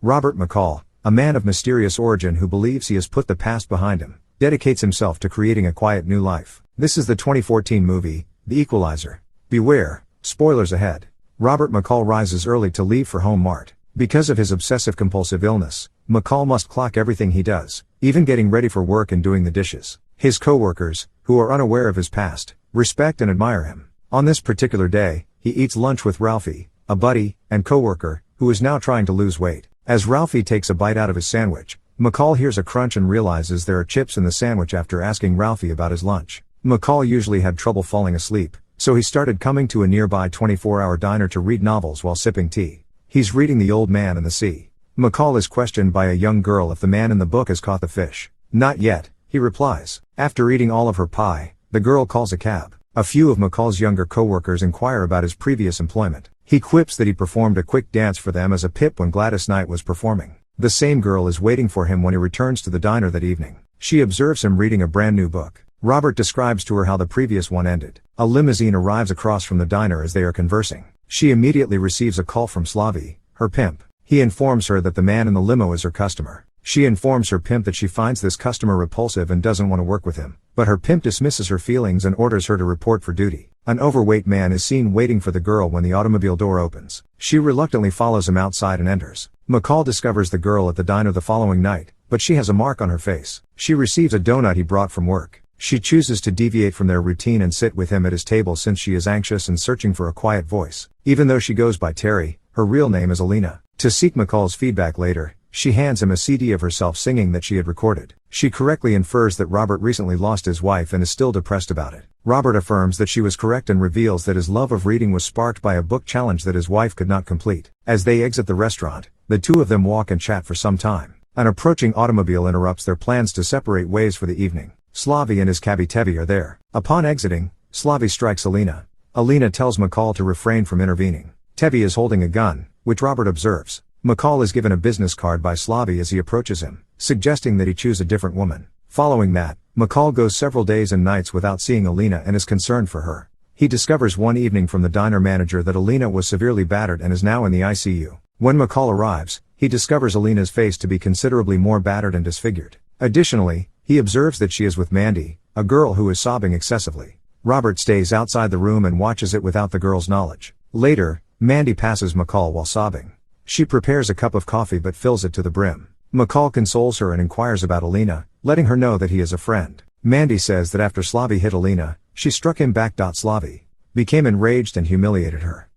Robert McCall, a man of mysterious origin who believes he has put the past behind him, dedicates himself to creating a quiet new life. This is the 2014 movie, The Equalizer. Beware, spoilers ahead. Robert McCall rises early to leave for home mart. Because of his obsessive-compulsive illness, McCall must clock everything he does, even getting ready for work and doing the dishes. His co-workers, who are unaware of his past, respect and admire him. On this particular day, he eats lunch with Ralphie, a buddy and co-worker, who is now trying to lose weight. As Ralphie takes a bite out of his sandwich, McCall hears a crunch and realizes there are chips in the sandwich after asking Ralphie about his lunch. McCall usually had trouble falling asleep, so he started coming to a nearby 24-hour diner to read novels while sipping tea. He's reading The Old Man and the Sea. McCall is questioned by a young girl if the man in the book has caught the fish. Not yet, he replies. After eating all of her pie, the girl calls a cab. A few of McCall's younger co-workers inquire about his previous employment. He quips that he performed a quick dance for them as a pip when Gladys Knight was performing. The same girl is waiting for him when he returns to the diner that evening. She observes him reading a brand new book. Robert describes to her how the previous one ended. A limousine arrives across from the diner as they are conversing. She immediately receives a call from Slavi, her pimp. He informs her that the man in the limo is her customer. She informs her pimp that she finds this customer repulsive and doesn't want to work with him, but her pimp dismisses her feelings and orders her to report for duty. An overweight man is seen waiting for the girl when the automobile door opens. She reluctantly follows him outside and enters. McCall discovers the girl at the diner the following night, but she has a mark on her face. She receives a donut he brought from work. She chooses to deviate from their routine and sit with him at his table since she is anxious and searching for a quiet voice. Even though she goes by Teri, her real name is Alina. To seek McCall's feedback later, she hands him a CD of herself singing that she had recorded. She correctly infers that Robert recently lost his wife and is still depressed about it. Robert affirms that she was correct and reveals that his love of reading was sparked by a book challenge that his wife could not complete. As they exit the restaurant, the two of them walk and chat for some time. An approaching automobile interrupts their plans to separate ways for the evening. Slavi and his cabbie Teri are there. Upon exiting, Slavi strikes Alina. Alina tells McCall to refrain from intervening. Teri is holding a gun, which Robert observes. McCall is given a business card by Slavi as he approaches him, suggesting that he choose a different woman. Following that, McCall goes several days and nights without seeing Alina and is concerned for her. He discovers one evening from the diner manager that Alina was severely battered and is now in the ICU. When McCall arrives, he discovers Alina's face to be considerably more battered and disfigured. Additionally, he observes that she is with Mandy, a girl who is sobbing excessively. Robert stays outside the room and watches it without the girl's knowledge. Later, Mandy passes McCall while sobbing. She prepares a cup of coffee but fills it to the brim. McCall consoles her and inquires about Alina, letting her know that he is a friend. Mandy says that after Slavi hit Alina, she struck him back. Slavi became enraged and humiliated her.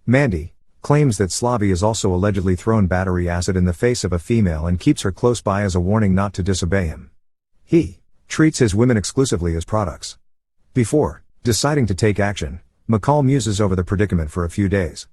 Mandy claims that Slavi has also allegedly thrown battery acid in the face of a female and keeps her close by as a warning not to disobey him. He treats his women exclusively as products. Before deciding to take action, McCall muses over the predicament for a few days.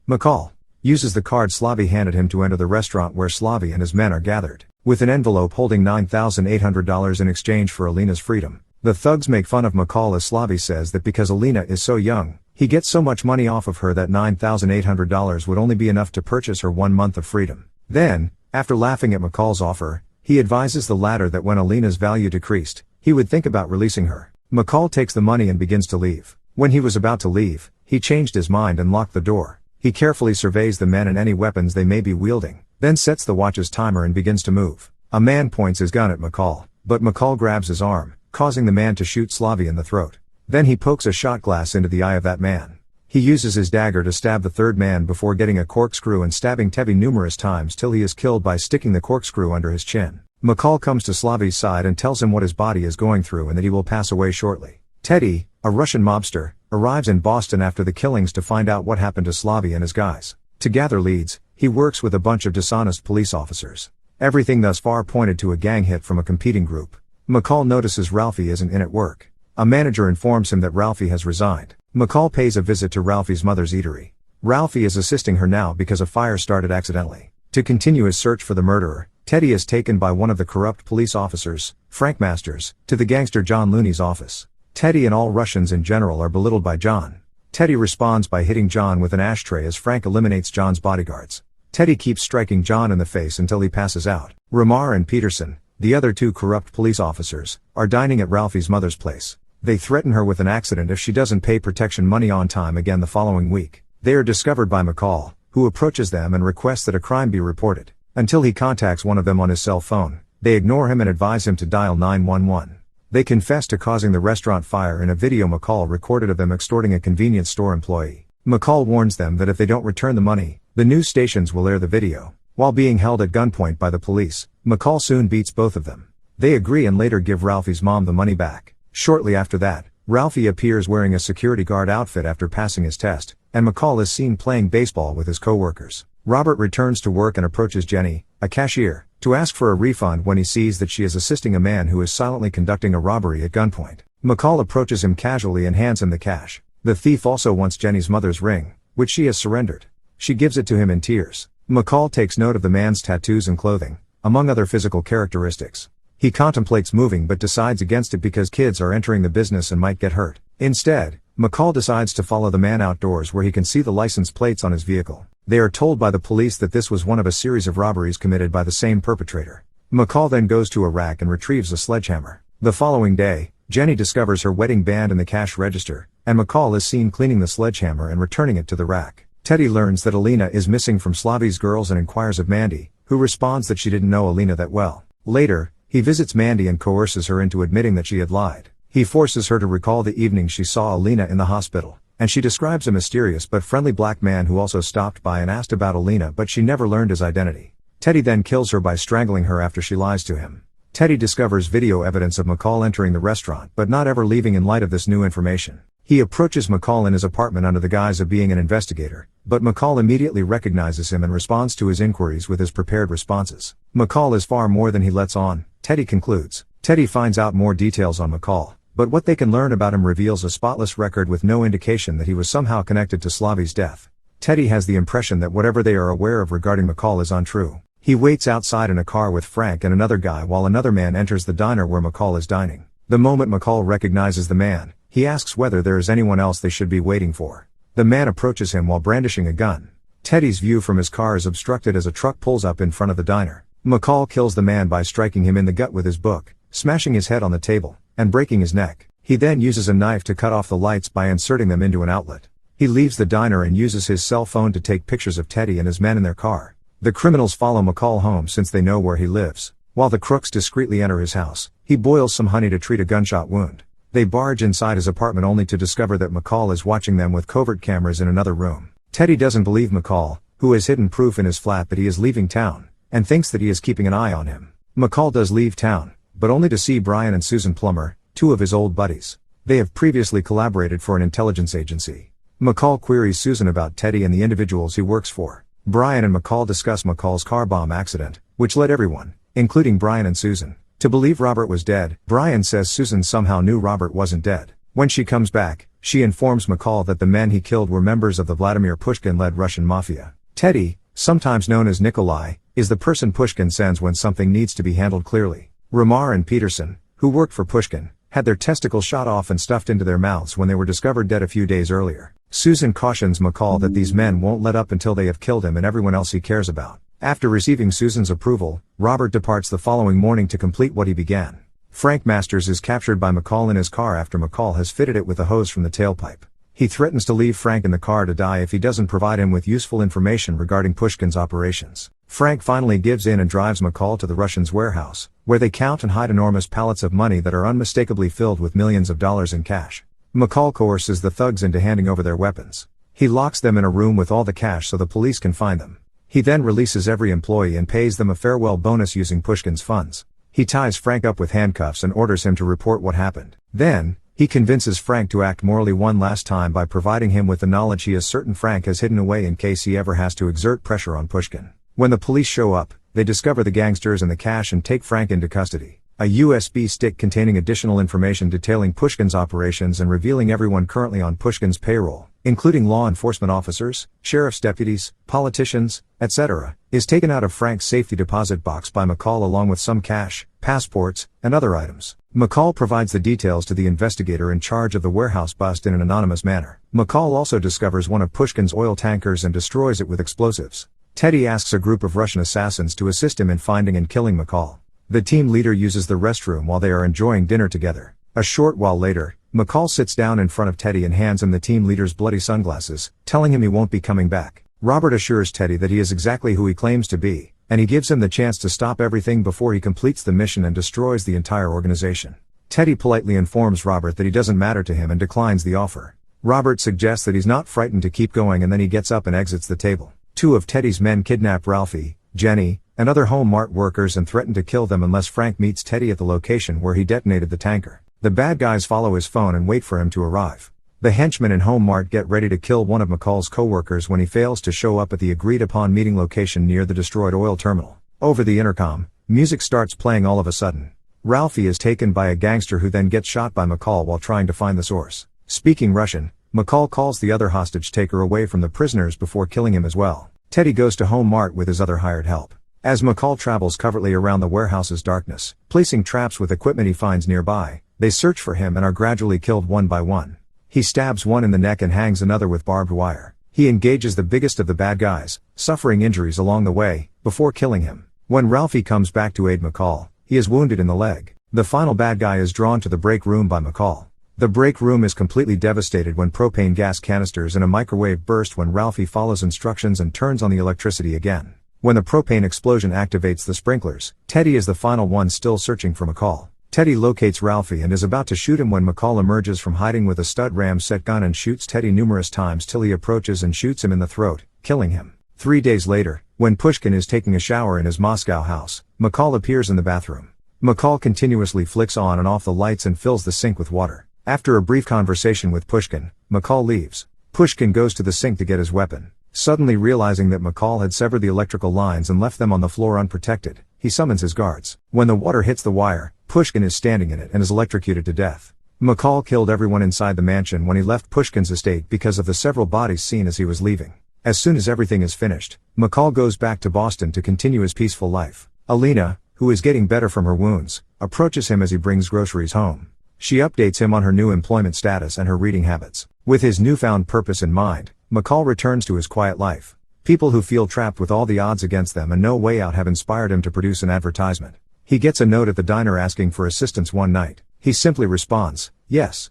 McCall uses the card Slavi handed him to enter the restaurant where Slavi and his men are gathered. With an envelope holding $9,800 in exchange for Alina's freedom, the thugs make fun of McCall as Slavi says that because Alina is so young, he gets so much money off of her that $9,800 would only be enough to purchase her 1 month of freedom. Then, after laughing at McCall's offer, he advises the latter that when Alina's value decreased, he would think about releasing her. McCall takes the money and begins to leave. When he was about to leave, he changed his mind and locked the door. He carefully surveys the men and any weapons they may be wielding, then sets the watch's timer and begins to move. A man points his gun at McCall, but McCall grabs his arm, causing the man to shoot Slavi in the throat. Then he pokes a shot glass into the eye of that man. He uses his dagger to stab the third man before getting a corkscrew and stabbing Teri numerous times till he is killed by sticking the corkscrew under his chin. McCall comes to Slavi's side and tells him what his body is going through and that he will pass away shortly. Teddy, a Russian mobster, arrives in Boston after the killings to find out what happened to Slavi and his guys. To gather leads, he works with a bunch of dishonest police officers. Everything thus far pointed to a gang hit from a competing group. McCall notices Ralphie isn't in at work. A manager informs him that Ralphie has resigned. McCall pays a visit to Ralphie's mother's eatery. Ralphie is assisting her now because a fire started accidentally. To continue his search for the murderer, Teddy is taken by one of the corrupt police officers, Frank Masters, to the gangster John Looney's office. Teddy and all Russians in general are belittled by John. Teddy responds by hitting John with an ashtray as Frank eliminates John's bodyguards. Teddy keeps striking John in the face until he passes out. Ramar and Peterson, the other two corrupt police officers, are dining at Ralphie's mother's place. They threaten her with an accident if she doesn't pay protection money on time again the following week. They are discovered by McCall, who approaches them and requests that a crime be reported. until he contacts one of them on his cell phone. They ignore him and advise him to dial 911. They confess to causing the restaurant fire in a video McCall recorded of them extorting a convenience store employee. McCall warns them that if they don't return the money, the news stations will air the video. While being held at gunpoint by the police, McCall soon beats both of them. They agree and later give Ralphie's mom the money back. Shortly after that, Ralphie appears wearing a security guard outfit after passing his test, and McCall is seen playing baseball with his co-workers. Robert returns to work and approaches Jenny, a cashier, to ask for a refund when he sees that she is assisting a man who is silently conducting a robbery at gunpoint. McCall approaches him casually and hands him the cash. The thief also wants Jenny's mother's ring, which she has surrendered. She gives it to him in tears. McCall takes note of the man's tattoos and clothing, among other physical characteristics. He contemplates moving but decides against it because kids are entering the business and might get hurt. Instead, McCall decides to follow the man outdoors where he can see the license plates on his vehicle. They are told by the police that this was one of a series of robberies committed by the same perpetrator. McCall then goes to a rack and retrieves a sledgehammer. The following day, Jenny discovers her wedding band in the cash register, and McCall is seen cleaning the sledgehammer and returning it to the rack. Teddy learns that Alina is missing from Slavi's girls and inquires of Mandy, who responds that she didn't know Alina that well. Later, he visits Mandy and coerces her into admitting that she had lied. He forces her to recall the evening she saw Alina in the hospital, and she describes a mysterious but friendly black man who also stopped by and asked about Alina, but she never learned his identity. Teddy then kills her by strangling her after she lies to him. Teddy discovers video evidence of McCall entering the restaurant but not ever leaving in light of this new information. He approaches McCall in his apartment under the guise of being an investigator, but McCall immediately recognizes him and responds to his inquiries with his prepared responses. McCall is far more than he lets on, Teddy concludes. Teddy finds out more details on McCall, but what they can learn about him reveals a spotless record with no indication that he was somehow connected to Slavi's death. Teddy has the impression that whatever they are aware of regarding McCall is untrue. He waits outside in a car with Frank and another guy while another man enters the diner where McCall is dining. The moment McCall recognizes the man, he asks whether there is anyone else they should be waiting for. The man approaches him while brandishing a gun. Teddy's view from his car is obstructed as a truck pulls up in front of the diner. McCall kills the man by striking him in the gut with his book, smashing his head on the table, and breaking his neck. He then uses a knife to cut off the lights by inserting them into an outlet. He leaves the diner and uses his cell phone to take pictures of Teddy and his men in their car. The criminals follow McCall home since they know where he lives. While the crooks discreetly enter his house, he boils some honey to treat a gunshot wound. They barge inside his apartment only to discover that McCall is watching them with covert cameras in another room. Teddy doesn't believe McCall, who has hidden proof in his flat that he is leaving town, and thinks that he is keeping an eye on him. McCall does leave town, but only to see Brian and Susan Plummer, two of his old buddies. They have previously collaborated for an intelligence agency. McCall queries Susan about Teddy and the individuals he works for. Brian and McCall discuss McCall's car bomb accident, which led everyone, including Brian and Susan, to believe Robert was dead. Brian says Susan somehow knew Robert wasn't dead. When she comes back, she informs McCall that the men he killed were members of the Vladimir Pushkin-led Russian mafia. Teddy, sometimes known as Nikolai, is the person Pushkin sends when something needs to be handled clearly. Ramar and Peterson, who worked for Pushkin, had their testicles shot off and stuffed into their mouths when they were discovered dead a few days earlier. Susan cautions McCall that these men won't let up until they have killed him and everyone else he cares about. After receiving Susan's approval, Robert departs the following morning to complete what he began. Frank Masters is captured by McCall in his car after McCall has fitted it with a hose from the tailpipe. He threatens to leave Frank in the car to die if he doesn't provide him with useful information regarding Pushkin's operations. Frank finally gives in and drives McCall to the Russians' warehouse, where they count and hide enormous pallets of money that are unmistakably filled with millions of dollars in cash. McCall coerces the thugs into handing over their weapons. He locks them in a room with all the cash so the police can find them. He then releases every employee and pays them a farewell bonus using Pushkin's funds. He ties Frank up with handcuffs and orders him to report what happened. Then, he convinces Frank to act morally one last time by providing him with the knowledge he is certain Frank has hidden away in case he ever has to exert pressure on Pushkin. When the police show up, they discover the gangsters and the cash and take Frank into custody. A USB stick containing additional information detailing Pushkin's operations and revealing everyone currently on Pushkin's payroll, including law enforcement officers, sheriff's deputies, politicians, etc., is taken out of Frank's safety deposit box by McCall along with some cash, passports, and other items. McCall provides the details to the investigator in charge of the warehouse bust in an anonymous manner. McCall also discovers one of Pushkin's oil tankers and destroys it with explosives. Teddy asks a group of Russian assassins to assist him in finding and killing McCall. The team leader uses the restroom while they are enjoying dinner together. A short while later, McCall sits down in front of Teddy and hands him the team leader's bloody sunglasses, telling him he won't be coming back. Robert assures Teddy that he is exactly who he claims to be, and he gives him the chance to stop everything before he completes the mission and destroys the entire organization. Teddy politely informs Robert that he doesn't matter to him and declines the offer. Robert suggests that he's not frightened to keep going, and then he gets up and exits the table. Two of Teddy's men kidnap Ralphie, Jenny, and other Home Mart workers and threaten to kill them unless Frank meets Teddy at the location where he detonated the tanker. The bad guys follow his phone and wait for him to arrive. The henchmen in Home Mart get ready to kill one of McCall's co-workers when he fails to show up at the agreed-upon meeting location near the destroyed oil terminal. Over the intercom, music starts playing all of a sudden. Ralphie is taken by a gangster who then gets shot by McCall while trying to find the source. Speaking Russian, McCall calls the other hostage taker away from the prisoners before killing him as well. Teddy goes to Home Mart with his other hired help. As McCall travels covertly around the warehouse's darkness, placing traps with equipment he finds nearby, they search for him and are gradually killed one by one. He stabs one in the neck and hangs another with barbed wire. He engages the biggest of the bad guys, suffering injuries along the way, before killing him. When Ralphie comes back to aid McCall, he is wounded in the leg. The final bad guy is drawn to the break room by McCall. The break room is completely devastated when propane gas canisters and a microwave burst when Ralphie follows instructions and turns on the electricity again. When the propane explosion activates the sprinklers, Teddy is the final one still searching for McCall. Teddy locates Ralphie and is about to shoot him when McCall emerges from hiding with a stud ramset gun and shoots Teddy numerous times till he approaches and shoots him in the throat, killing him. 3 days later, when Pushkin is taking a shower in his Moscow house, McCall appears in the bathroom. McCall continuously flicks on and off the lights and fills the sink with water. After a brief conversation with Pushkin, McCall leaves. Pushkin goes to the sink to get his weapon. Suddenly realizing that McCall had severed the electrical lines and left them on the floor unprotected, he summons his guards. When the water hits the wire, Pushkin is standing in it and is electrocuted to death. McCall killed everyone inside the mansion when he left Pushkin's estate because of the several bodies seen as he was leaving. As soon as everything is finished, McCall goes back to Boston to continue his peaceful life. Alina, who is getting better from her wounds, approaches him as he brings groceries home. She updates him on her new employment status and her reading habits. With his newfound purpose in mind, McCall returns to his quiet life. People who feel trapped with all the odds against them and no way out have inspired him to produce an advertisement. He gets a note at the diner asking for assistance one night. He simply responds, "Yes."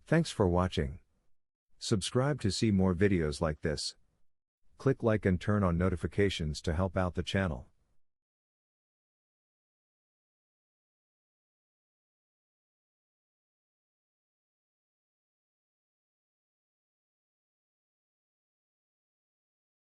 Thanks for watching. Subscribe to see more videos like this. Click like and turn on notifications to help out the channel.